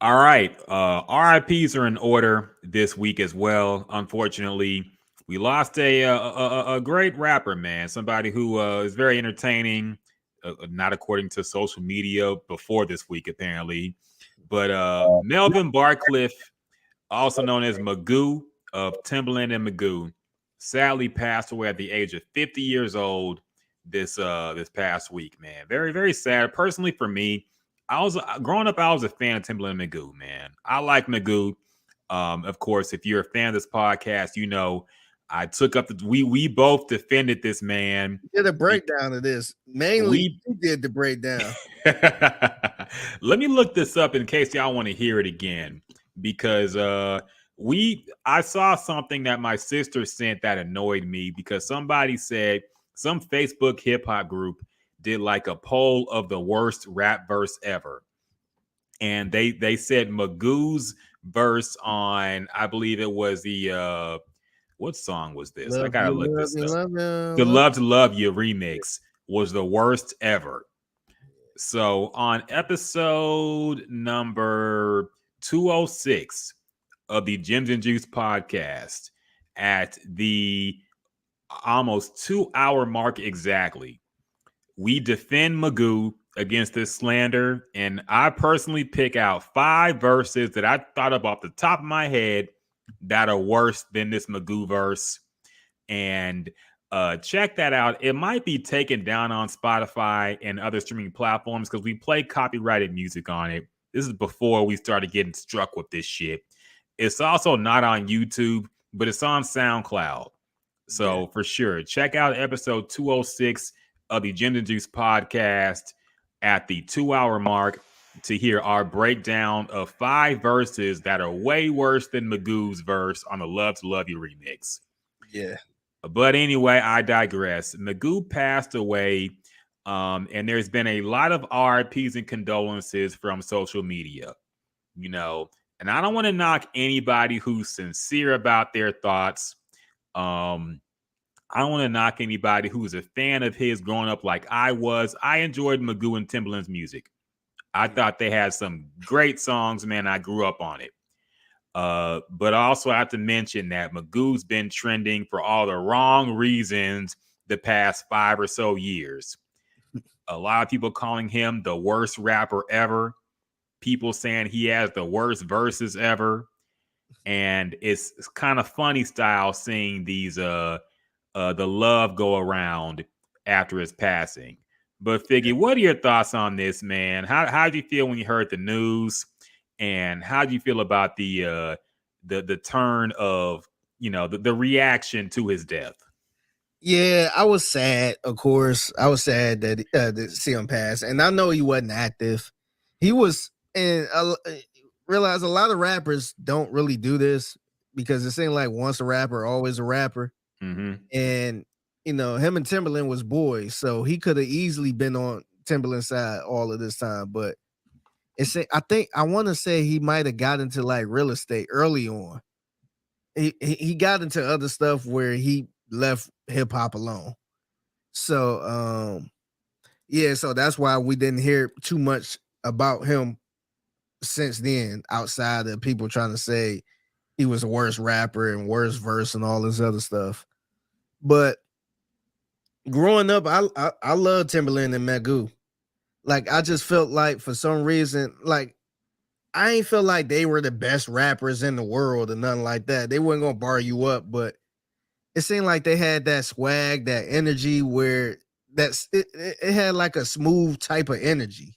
All right. RIPs are in order this week as well. Unfortunately, we lost a great rapper, man. Somebody who is very entertaining, not according to social media before this week, apparently. But Melvin Barcliff, also known as Magoo of Timbaland and Magoo, sadly passed away at the age of 50 years old this past week, man. Very, very sad. Personally, for me, I was growing up, I was a fan of Timbaland and Magoo, man. I like Magoo. Of course, if you're a fan of this podcast, you know I took up the we both defended this man. Did a breakdown of this. Mainly, you did the breakdown. Let me look this up in case y'all want to hear it again, because I saw something that my sister sent that annoyed me, because somebody said some Facebook hip hop group did like a poll of the worst rap verse ever, and they said Magoo's verse on, I believe it was the what song was this? I gotta look this up. The Love to Love You remix was the worst ever. So on episode number 206 of the Gems and Juice podcast, at the almost 2 hour mark exactly, we defend Magoo against this slander, and I personally pick out 5 verses that I thought of off the top of my head that are worse than this Magoo verse. And check that out. It might be taken down on Spotify and other streaming platforms because we play copyrighted music on it. This is before we started getting struck with this shit. It's also not on YouTube, but it's on SoundCloud. So for sure, check out episode 206 of the Gems and Juice podcast at the 2 hour mark to hear our breakdown of 5 verses that are way worse than Magoo's verse on the Love to Love You remix. Yeah. But anyway, I digress. Magoo passed away, and there's been a lot of RIPs and condolences from social media, you know, and I don't want to knock anybody who's sincere about their thoughts. I don't want to knock anybody who's a fan of his growing up like I was. I enjoyed Magoo and Timbaland's music. I thought they had some great songs, man. I grew up on it. But also I have to mention that Magoo's been trending for all the wrong reasons the past 5 or so years. A lot of people calling him the worst rapper ever. People saying he has the worst verses ever. And it's kind of funny style seeing these the love go around after his passing. But Figgy, what are your thoughts on this, man? How did you feel when you heard the news? And how do you feel about the turn of, you know, the reaction to his death? Yeah, I was sad. Of course, I was sad that to see him pass, and I know he wasn't active. He was, and I realize a lot of rappers don't really do this because it seemed like once a rapper, always a rapper. Mm-hmm. And you know, him and Timbaland was boys, so he could have easily been on Timbaland's side all of this time, but. I want to say he might have got into like real estate early on. He got into other stuff where he left hip hop alone. So yeah, so that's why we didn't hear too much about him since then, outside of people trying to say he was the worst rapper and worst verse and all this other stuff. But growing up, I love Timbaland and Magoo. Like, I just felt like for some reason, like, I ain't feel like they were the best rappers in the world or nothing like that. They weren't going to bar you up, but it seemed like they had that swag, that energy where it had like a smooth type of energy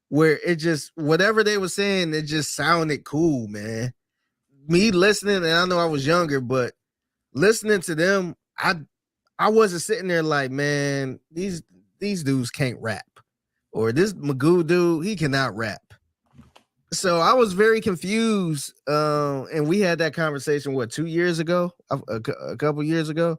where it just, whatever they were saying, it just sounded cool, man. Me listening, and I know I was younger, but listening to them, I wasn't sitting there like, man, these dudes can't rap. Or this Magoo dude, he cannot rap. So I was very confused. And we had that conversation, 2 years ago? A couple years ago.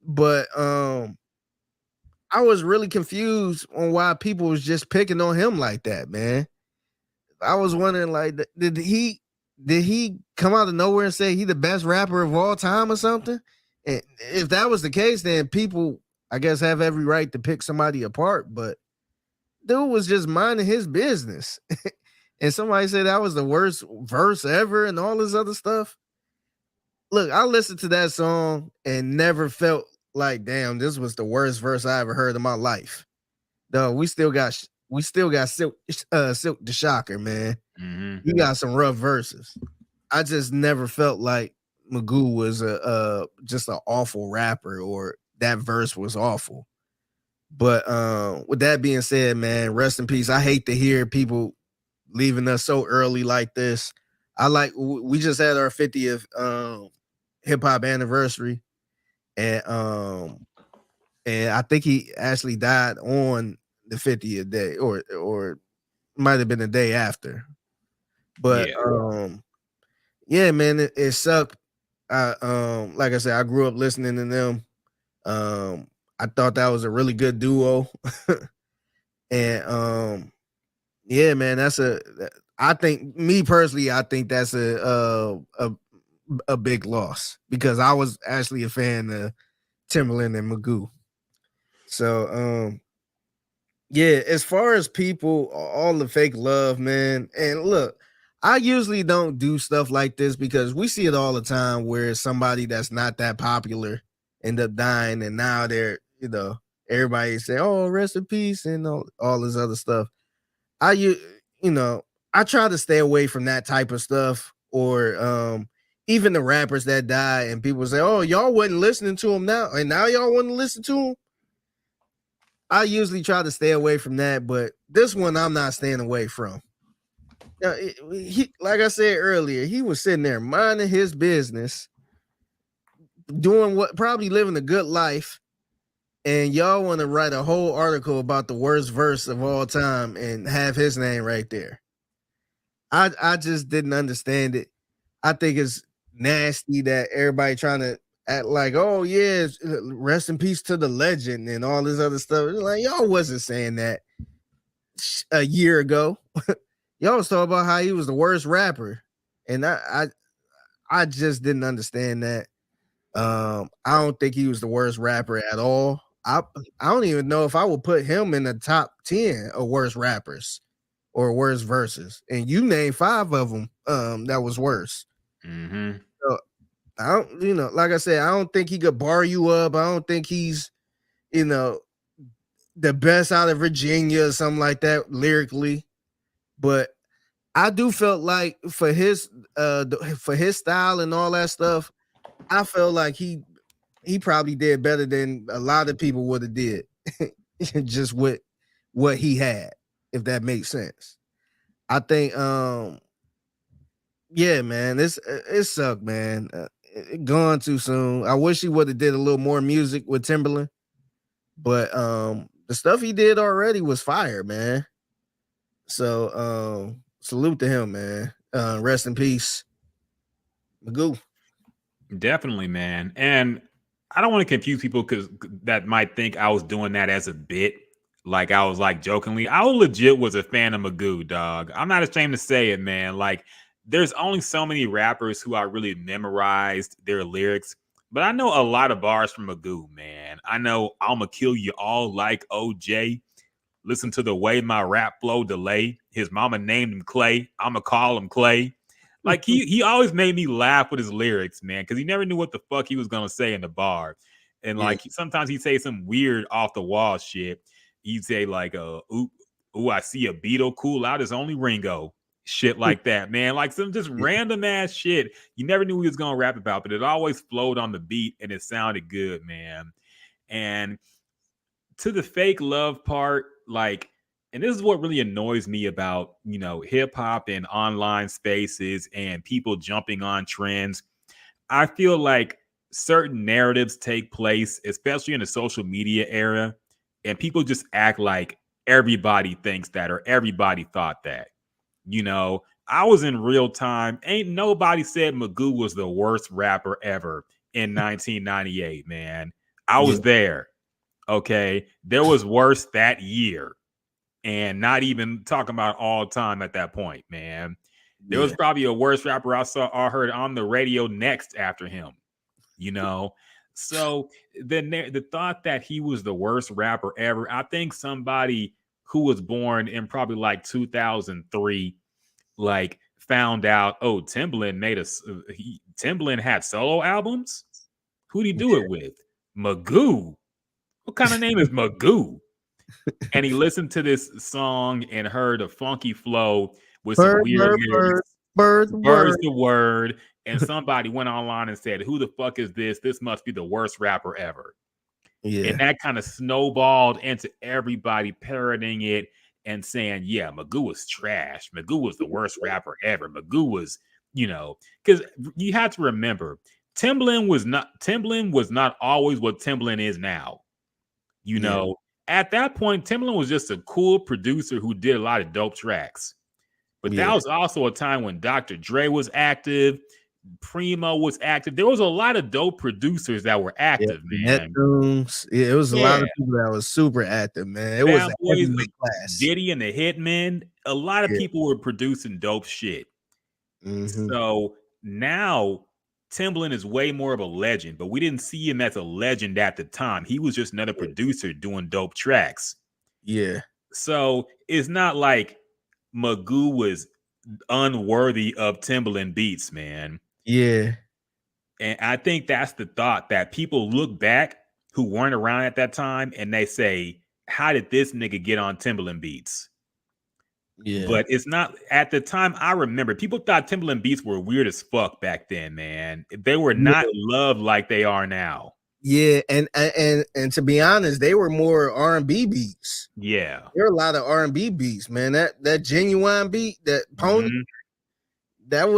But I was really confused on why people was just picking on him like that, man. I was wondering, like, did he come out of nowhere and say he the best rapper of all time or something? And if that was the case, then people, I guess, have every right to pick somebody apart. But dude was just minding his business. and somebody said that was the worst verse ever and all this other stuff. Look, I listened to that song and never felt like, damn, this was the worst verse I ever heard in my life. No, we still got Silk the Shocker, man. Mm-hmm. He got some rough verses. I just never felt like Magoo was a just an awful rapper or that verse was awful. But with that being said, man, rest in peace. I hate to hear people leaving us so early like this. We just had our 50th hip hop anniversary, and I think he actually died on the 50th day, or might have been the day after. But Yeah. yeah, man, it sucked. Like I said, I grew up listening to them. I thought that was a really good duo. And yeah, man, I think, me personally, I think that's a big loss because I was actually a fan of Timbaland and Magoo. So yeah, as far as people, all the fake love, man. And look, I usually don't do stuff like this because we see it all the time where somebody that's not that popular end up dying, and now they're, everybody say, "Oh, rest in peace," and all this other stuff. I you know, I try to stay away from that type of stuff, or even the rappers that die and people say, "Oh, y'all wasn't listening to him now, and now y'all want to listen to him." I usually try to stay away from that, but this one I'm not staying away from. Now, like I said earlier, he was sitting there minding his business, doing what, probably living a good life, and y'all want to write a whole article about the worst verse of all time and have his name right there. I just didn't understand it. I think it's nasty that everybody trying to act like, oh yeah, rest in peace to the legend and all this other stuff. It's like, y'all wasn't saying that a year ago. Y'all was talking about how he was the worst rapper, and I just didn't understand that. I don't think he was the worst rapper at all. I don't even know if I would put him in the top 10 of worst rappers or worst verses. And you named 5 of them that was worse. Mm-hmm. So I don't, like I said, I don't think he could bar you up. I don't think he's, you know, the best out of Virginia or something like that lyrically. But I do felt like for his style and all that stuff, I felt like he probably did better than a lot of people would have did just with what he had, if that makes sense. I think yeah, man, it sucked, man. It gone too soon. I wish he would have did a little more music with Timberland, but the stuff he did already was fire, man. So salute to him, man. Rest in peace, Magoo. Definitely, man. And I don't want to confuse people because that might think I was doing that as a bit. Like I was like jokingly. I legit was a fan of Magoo, dog. I'm not ashamed to say it, man. Like there's only so many rappers who I really memorized their lyrics. But I know a lot of bars from Magoo, man. I know I'ma kill you all like OJ. Listen to the way my rap flow delay. His mama named him Clay. I'ma call him Clay. Like he always made me laugh with his lyrics, man, because he never knew what the fuck he was gonna say in the bar. And Yeah. like sometimes he'd say some weird off the wall shit. He'd say like ooh, I see a Beetle cool out as only Ringo. Shit like that, man. Like some just random ass shit. You never knew he was gonna rap about, but it always flowed on the beat and it sounded good, man. And to the fake love part, like, and this is what really annoys me about, hip hop and online spaces and people jumping on trends. I feel like certain narratives take place, especially in the social media era, and people just act like everybody thinks that or everybody thought that. I was in real time. Ain't nobody said Magoo was the worst rapper ever in 1998, man. I Yeah. was there. Okay. There was worse that year. And not even talking about all time at that point, man. There was Yeah. probably a worse rapper I saw or heard on the radio next after him, you know. So the thought that he was the worst rapper ever, I think somebody who was born in probably like 2003 like found out, oh, Timbaland had solo albums. Who'd he do it with? Magoo. What kind of name is Magoo? And he listened to this song and heard a funky flow with some Bird, weird bird, bird, lyrics. bird, Bird's word. the word. And somebody went online and said, who the fuck is this? This must be the worst rapper ever. And Yeah, that kind of snowballed into everybody parroting it and saying, yeah, Magoo was trash. Magoo was the worst rapper ever. Magoo was, because you have to remember, Timbaland was not always what Timbaland is now. yeah, At that point, Timbaland was just a cool producer who did a lot of dope tracks. But that yeah, was also a time when Dr. Dre was active, Primo was active. There was a lot of dope producers that were yeah. active, man. Neptunes. Yeah, it was a lot Yeah. of people that was super active, man. It was Bad a Boys, heavyweight class. Diddy and the Hitmen. A lot of Yeah. people were producing dope shit. Hmm. So now Timbaland is way more of a legend, but we didn't see him as a legend at the time. He was just another producer doing dope tracks. Yeah. So it's not like Magoo was unworthy of Timbaland beats, man. Yeah. And I think that's the thought that people look back who weren't around at that time and they say, how did this nigga get on Timbaland beats? Yeah. But it's not at the time. I remember people thought Timbaland beats were weird as fuck back then, man. They were not Yeah. loved like they are now. Yeah. And to be honest, they were more R&B beats. Yeah. There are a lot of R&B beats, man. That Genuine beat, that Pony, Mhm. that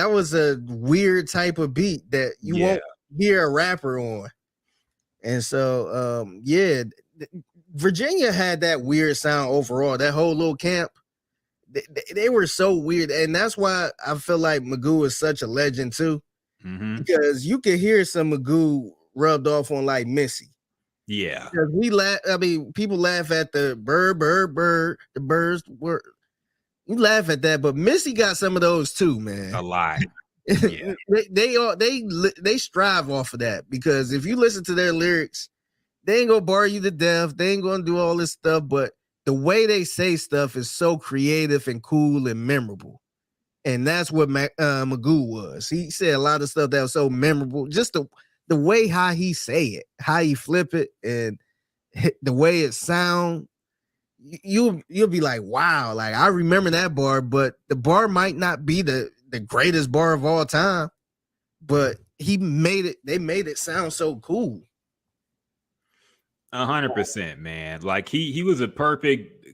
was a weird type of beat that you Yeah. won't hear a rapper on. And so yeah, Virginia had that weird sound overall. That whole little camp, they were so weird. And that's why I feel like Magoo is such a legend too. Mhm. Because you can hear some Magoo rubbed off on like Missy. Yeah. Because we laugh, I mean, people laugh at the bird, bird, bird, the birds were you laugh at that, but Missy got some of those too, man. A lot. Yeah. they strive off of that because if you listen to their lyrics, they ain't gonna bar you to death. They ain't gonna do all this stuff, but the way they say stuff is so creative and cool and memorable. And that's what Magoo was. He said a lot of stuff that was so memorable. Just the way how he say it, how he flip it, and the way it sound. You'll be like, wow, like I remember that bar, but the bar might not be the greatest bar of all time, but they made it sound so cool. 100%, man. Like he was a perfect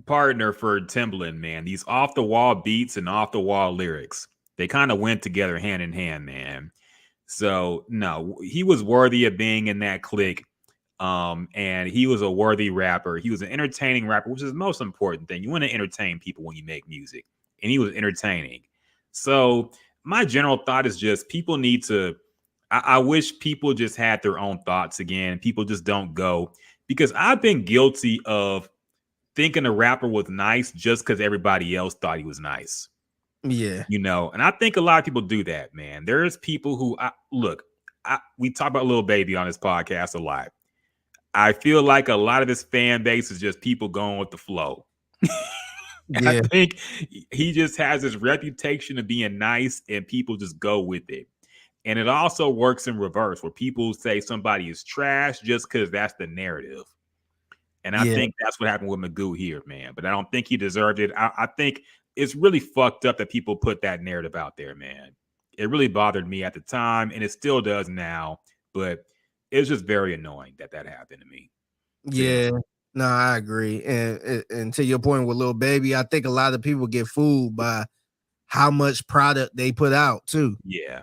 partner for Timbaland, man. These off the wall beats and off the wall lyrics, they kind of went together hand in hand, man. So no, he was worthy of being in that clique. And he was a worthy rapper. He was an entertaining rapper, which is the most important thing. You want to entertain people when you make music, and he was entertaining. So my general thought is just people need to. I wish people just had their own thoughts again. People just don't go because I've been guilty of thinking a rapper was nice just because everybody else thought he was nice. Yeah. And I think a lot of people do that, man. There's people who look. We talk about Lil Baby on this podcast a lot. I feel like a lot of this fan base is just people going with the flow. I Yeah. think he just has this reputation of being nice and people just go with it. And it also works in reverse where people say somebody is trash just because that's the narrative. And I Yeah. think that's what happened with Magoo here, man. But I don't think he deserved it. I think it's really fucked up that people put that narrative out there, man. It really bothered me at the time, and it still does now. But it's just very annoying that happened to me. Yeah. No, I agree. And to your point with Lil Baby, I think a lot of people get fooled by how much product they put out too. Yeah.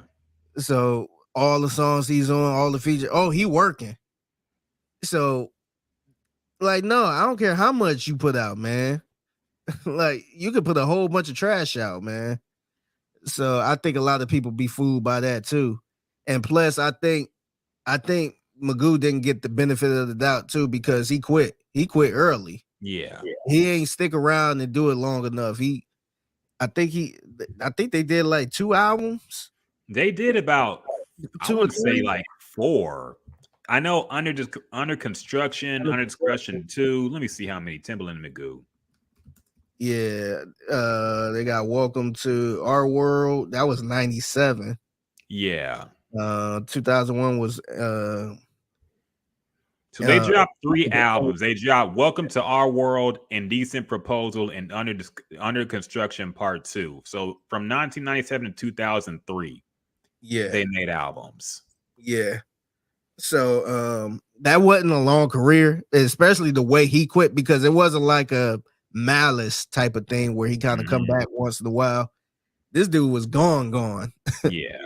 So all the songs he's on, all the features, oh, he working. So like, no, I don't care how much you put out, man. Like you could put a whole bunch of trash out, man. So I think a lot of people be fooled by that too. And plus, I think Magoo didn't get the benefit of the doubt too because he quit. He quit early. Yeah. He ain't stick around and do it long enough. I think they did like 2 albums. They did about, I Two or want to say three. like 4. I know under construction 2. Let me see how many Timbaland and Magoo. Yeah, they got Welcome to Our World. That was 97. Yeah. 2001 was So they uh dropped 3 albums. They dropped Welcome to Our World, Indecent Proposal, and Under Construction Part 2. So from 1997 to 2003, yeah, they made albums. yeah. So that wasn't a long career, especially the way he quit, because it wasn't like a Malice type of thing where he kind of come Mhm. back once in a while. This dude was gone. Yeah.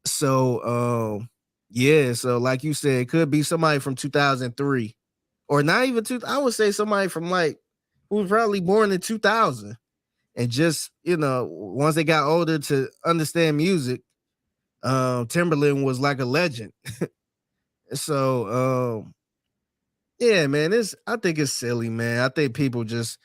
So yeah, so like you said, it could be somebody from 2003 or not even two. I would say somebody from like who was probably born in 2000 and just, once they got older to understand music, Timberland was like a legend. So yeah, man, I think it's silly, man. I think people just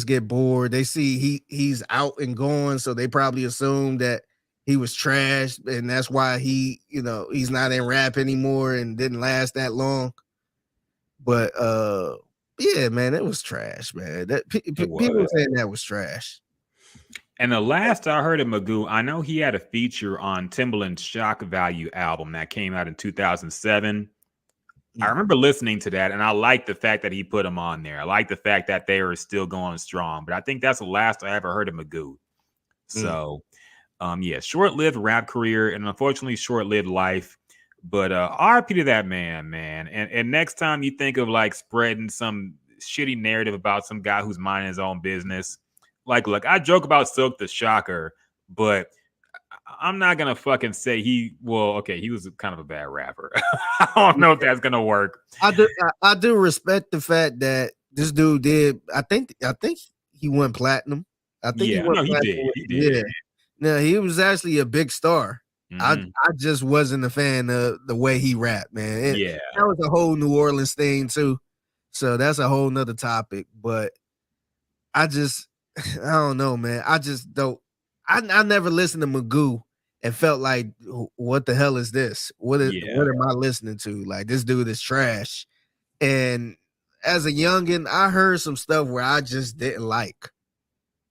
get bored. They see he's out and gone, so they probably assume that he was trash, and that's why he's not in rap anymore and didn't last that long. But yeah, man, it was trash, man. That It people was. saying that was trash. And the last I heard of Magoo, I know he had a feature on Timbaland's Shock Value album that came out in 2007. I Mm, remember listening to that, and I like the fact that he put them on there. I like the fact that they are still going strong. But I think that's the last I ever heard of Magoo. mm. So, yeah, short-lived rap career and unfortunately short-lived life. But RP to that man. And next time you think of like spreading some shitty narrative about some guy who's minding his own business, like, look, I joke about Silk the Shocker, but I'm not gonna fucking say okay, he was kind of a bad rapper. I don't know if that's gonna work. I do respect the fact that this dude did. I think he went platinum. I think he Yeah, went no, he platinum. did. He Yeah. did. No, he was actually a big star. Mhm. I just wasn't a fan of the way he rapped, man. Yeah, That was a whole New Orleans thing too. So that's a whole nother topic. But I just I don't know, man. I just don't I never listened to Magoo and felt like what the hell is this? What yeah, am I listening to? Like this dude is trash. And as a youngin, I heard some stuff where I just didn't like.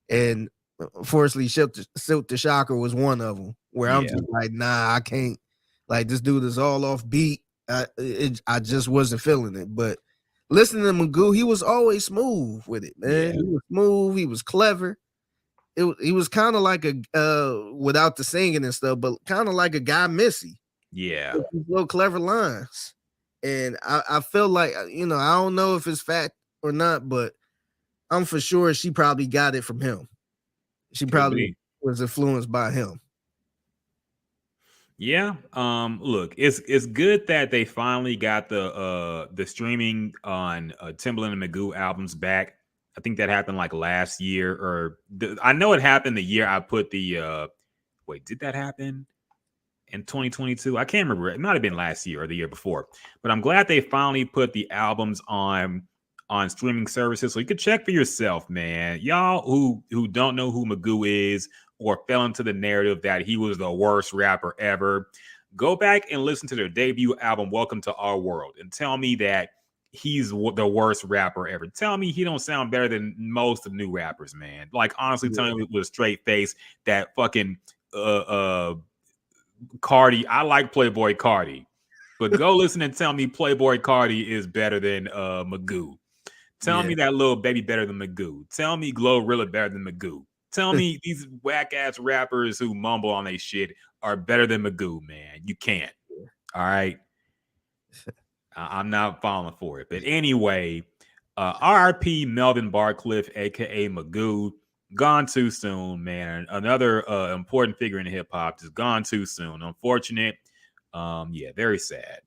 And unfortunately, Silk the Shocker was one of them where I'm yeah, just like, nah, I can't. Like, this dude is all off beat. I just wasn't feeling it. But listening to Magoo, he was always smooth with it, man. yeah, He was smooth. He was clever. He was kind of like a, without the singing and stuff, but kind of like a Guy Missy yeah. with these little clever lines. And I feel like, I don't know if it's fact or not, but I'm for sure she probably got it from him. She Could probably be. was influenced by him. Yeah. Look, it's good that they finally got the streaming on Timbaland and Magoo albums back. I think that happened like last year, or I know it happened the year I put the wait, did that happen in 2022? I can't remember. It might have been last year or the year before. But I'm glad they finally put the albums on streaming services so you could check for yourself, man. Y'all who don't know who Magoo is or fell into the narrative that he was the worst rapper ever, go back and listen to their debut album, Welcome to Our World, and tell me that he's the worst rapper ever. Tell me he don't sound better than most of new rappers, man. Like honestly, Yeah. tell me with a straight face that fucking Cardi. I like Playboy Cardi, but go listen and tell me Playboy Cardi is better than Magoo. Tell Yeah. me that little baby better than Magoo. Tell me Glorilla better than Magoo. Tell me these whack ass rappers who mumble on their shit are better than Magoo, man. You can't. All right. I'm not falling for it. But anyway, RIP Melvin Barcliff, aka Magoo, gone too soon, man. Another important figure in hip hop is gone too soon. Unfortunate. Yeah, very sad.